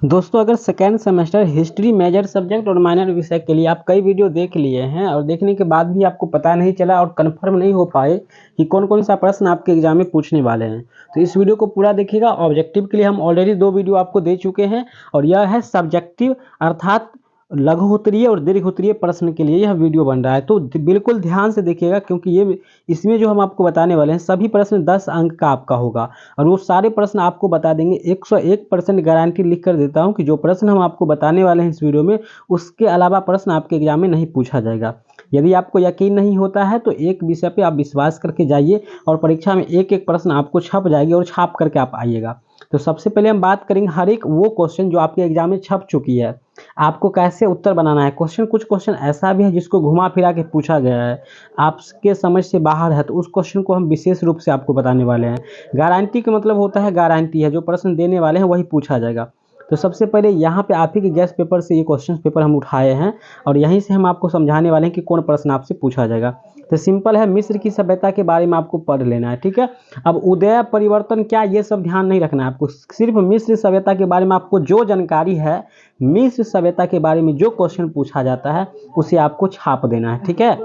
दोस्तों अगर second semester history major subject और माइनर विषय के लिए आप कई वीडियो देख लिए हैं और देखने के बाद भी आपको पता नहीं चला और कंफर्म नहीं हो पाए कि कौन कौन सा प्रश्न आपके एग्जाम में पूछने वाले हैं, तो इस वीडियो को पूरा देखिएगा। ऑब्जेक्टिव के लिए हम ऑलरेडी 2 वीडियो आपको दे चुके हैं और यह है सब्जेक्टिव अर्थात लघु उत्तरीय और दीर्घ उत्तरीय प्रश्न के लिए यह वीडियो बन रहा है, तो बिल्कुल ध्यान से देखिएगा क्योंकि ये इसमें जो हम आपको बताने वाले हैं सभी प्रश्न 10 अंक का आपका होगा और वो सारे प्रश्न आपको बता देंगे। 101% गारंटी लिख कर देता हूं कि जो प्रश्न हम आपको बताने वाले हैं इस वीडियो में उसके अलावा प्रश्न आपके एग्जाम में नहीं पूछा जाएगा। यदि आपको यकीन नहीं होता है तो एक विषय पे आप विश्वास करके जाइए और परीक्षा में एक एक प्रश्न आपको छप जाएगी और छाप करके आप आइएगा। तो सबसे पहले हम बात करेंगे हर एक वो क्वेश्चन जो आपके एग्जाम में छप चुकी है, आपको कैसे उत्तर बनाना है। कुछ क्वेश्चन ऐसा भी है जिसको घुमा फिरा के पूछा गया है, आपके समझ से बाहर है, तो उस क्वेश्चन को हम विशेष रूप से आपको बताने वाले हैं। गारंटी का मतलब होता है गारंटी है, जो प्रश्न देने वाले हैं वही पूछा जाएगा। तो सबसे पहले यहाँ पे आप ही के गैस पेपर से ये क्वेश्चन पेपर हम उठाए हैं और यहीं से हम आपको समझाने वाले हैं कि कौन प्रश्न आपसे पूछा जाएगा। तो सिंपल है, मिस्र की सभ्यता के बारे में आपको पढ़ लेना है, ठीक है। अब उदय परिवर्तन क्या, ये सब ध्यान नहीं रखना है आपको, सिर्फ मिस्र सभ्यता के बारे में आपको जो जानकारी है, मिस्र सभ्यता के बारे में जो क्वेश्चन पूछा जाता है उसे आपको छाप देना है, ठीक है।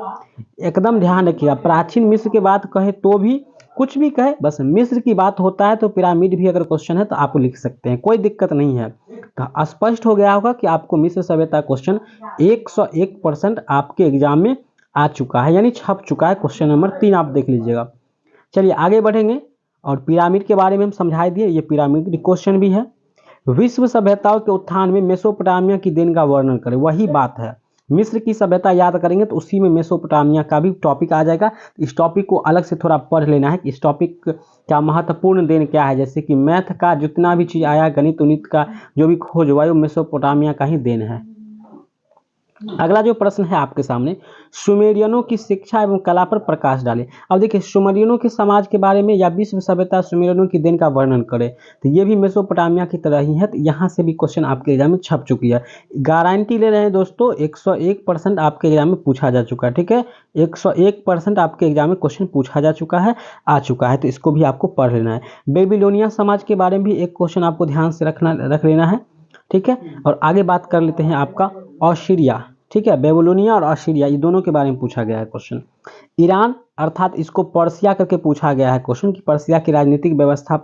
एकदम ध्यान रखिएगा, प्राचीन मिस्र की बात कहे तो भी कुछ भी कहे, बस मिस्र की बात होता है तो पिरामिड भी अगर क्वेश्चन है तो आप लिख सकते हैं, कोई दिक्कत नहीं है। तो स्पष्ट हो गया होगा कि आपको मिस्र सभ्यता क्वेश्चन 101% आपके एग्जाम में आ चुका है, यानी छप चुका है। क्वेश्चन नंबर 3 आप देख लीजिएगा। चलिए आगे बढ़ेंगे और पिरामिड के बारे में हम समझा दिए, ये पिरामिड क्वेश्चन भी है। विश्व सभ्यताओं के उत्थान में मेसोपोटामिया की देन का वर्णन करें, वही बात है। मिस्र की सभ्यता याद करेंगे तो उसी में मेसोपोटामिया का भी टॉपिक आ जाएगा। इस टॉपिक को अलग से थोड़ा पढ़ लेना है कि इस टॉपिक का महत्वपूर्ण देन क्या है, जैसे कि मैथ का जितना भी चीज़ आया, गणित उनित का जो भी खोज हुआ वो मेसोपोटामिया का ही देन है। अगला जो प्रश्न है आपके सामने, सुमेरियनों की शिक्षा एवं कला पर प्रकाश डालें। अब देखिए, सुमेरियनों के समाज के बारे में या विश्व सभ्यता सुमेरियनों की देन का वर्णन करें, तो ये भी मेसोपोटामिया की तरह ही है, तो यहाँ से भी क्वेश्चन आपके एग्जाम में छप चुकी है। गारंटी ले रहे हैं दोस्तों, 101% आपके एग्जाम में पूछा जा चुका है, ठीक है। 101% आपके एग्जाम में क्वेश्चन पूछा जा चुका है, आ चुका है, तो इसको भी आपको पढ़ लेना है। बेबीलोनिया समाज के बारे में भी एक क्वेश्चन आपको ध्यान से रख लेना है, ठीक है। और आगे बात कर लेते हैं आपका असीरिया, ठीक है। बेबीलोनिया और असीरिया ये दोनों के बारे में पूछा गया है क्वेश्चन। ईरान अर्थात इसको पर्सिया करके पूछा गया है क्वेश्चन कि पर्सिया की राजनीतिक व्यवस्था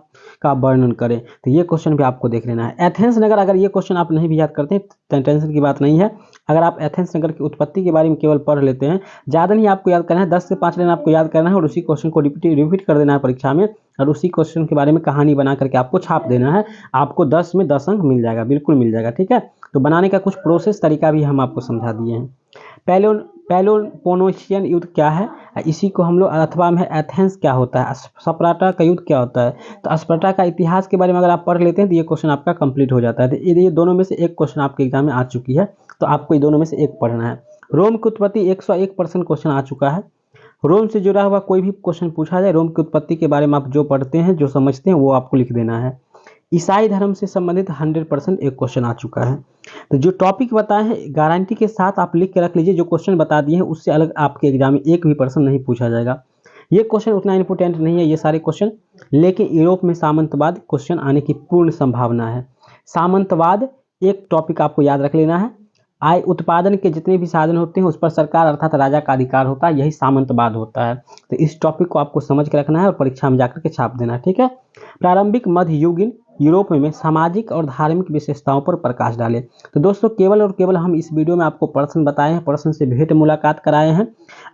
का वर्णन करें, तो ये क्वेश्चन भी आपको देख लेना है। एथेंस नगर, अगर ये क्वेश्चन आप नहीं भी याद करते हैं टेंशन की बात नहीं है। अगर आप एथेंस नगर की उत्पत्ति के बारे में केवल पढ़ लेते हैं, ज़्यादा नहीं आपको याद करना है, 10 से 5 लाइन आपको याद करना है और उसी क्वेश्चन को रिपीट कर देना है परीक्षा में और उसी क्वेश्चन के बारे में कहानी बना करके आपको छाप देना है। आपको 10 में 10 अंक मिल जाएगा, बिल्कुल मिल जाएगा, ठीक है। तो बनाने का कुछ प्रोसेस तरीका भी हम आपको समझा दिए हैं। पेलोपोनेशियन युद्ध क्या है, इसी को हम लोग अथवा में एथेंस क्या होता है, स्पार्टा का युद्ध क्या होता है। तो स्पार्टा का इतिहास के बारे में अगर आप पढ़ लेते हैं तो ये क्वेश्चन आपका कंप्लीट हो जाता है। तो ये दोनों में से एक क्वेश्चन आपके एग्जाम में आ चुकी है, तो आपको ये दोनों में से एक पढ़ना है। रोम की उत्पत्ति 101% क्वेश्चन आ चुका है। रोम से जुड़ा हुआ कोई भी क्वेश्चन पूछा जाए, रोम की उत्पत्ति के बारे में आप जो पढ़ते हैं जो समझते हैं वो आपको लिख देना है। ईसाई धर्म से संबंधित 100% एक क्वेश्चन आ चुका है। तो जो टॉपिक बताए हैं गारंटी के साथ आप लिख के रख लीजिए, जो क्वेश्चन बता दिए हैं उससे अलग आपके एग्जाम में एक भी प्रश्न नहीं पूछा जाएगा। ये क्वेश्चन उतना इंपॉर्टेंट नहीं है ये सारे क्वेश्चन, लेकिन यूरोप में सामंतवाद क्वेश्चन आने की पूर्ण संभावना है। सामंतवाद एक टॉपिक आपको याद रख लेना है। आय उत्पादन के जितने भी साधन होते हैं उस पर सरकार अर्थात राजा का अधिकार होता है, यही सामंतवाद होता है। तो इस टॉपिक को आपको समझ के रखना है और परीक्षा में जाकर के छाप देना है, ठीक है। प्रारंभिक मध्ययुगीन यूरोप में सामाजिक और धार्मिक विशेषताओं पर प्रकाश डालें। तो दोस्तों केवल और केवल हम इस वीडियो में आपको प्रश्न बताए हैं, प्रश्न से भेंट मुलाकात कराए हैं।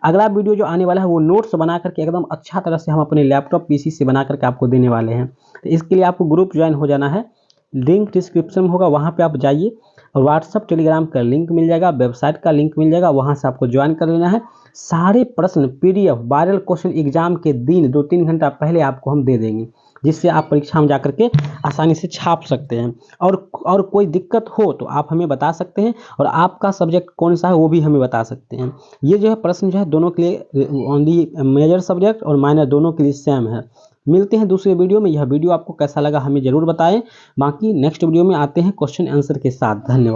अगला वीडियो जो आने वाला है वो नोट्स बना करके एकदम अच्छा तरह से हम अपने लैपटॉप पीसी से बना करके आपको देने वाले हैं। तो इसके लिए आपको ग्रुप ज्वाइन हो जाना है, लिंक डिस्क्रिप्शन में होगा, वहाँ पे आप जाइए और व्हाट्सअप टेलीग्राम का लिंक मिल जाएगा, वेबसाइट का लिंक मिल जाएगा, वहाँ से आपको ज्वाइन कर लेना है। सारे प्रश्न PDF वायरल क्वेश्चन एग्जाम के दिन 2-3 घंटा पहले आपको हम दे देंगे, जिससे आप परीक्षा में जाकर के आसानी से छाप सकते हैं। और कोई दिक्कत हो तो आप हमें बता सकते हैं और आपका सब्जेक्ट कौन सा है वो भी हमें बता सकते हैं। ये जो है प्रश्न जो है दोनों के लिए ओनली मेजर सब्जेक्ट और माइनर दोनों के लिए सेम है। मिलते हैं दूसरे वीडियो में। यह वीडियो आपको कैसा लगा हमें ज़रूर बताएं। बाकी नेक्स्ट वीडियो में आते हैं क्वेश्चन आंसर के साथ। धन्यवाद।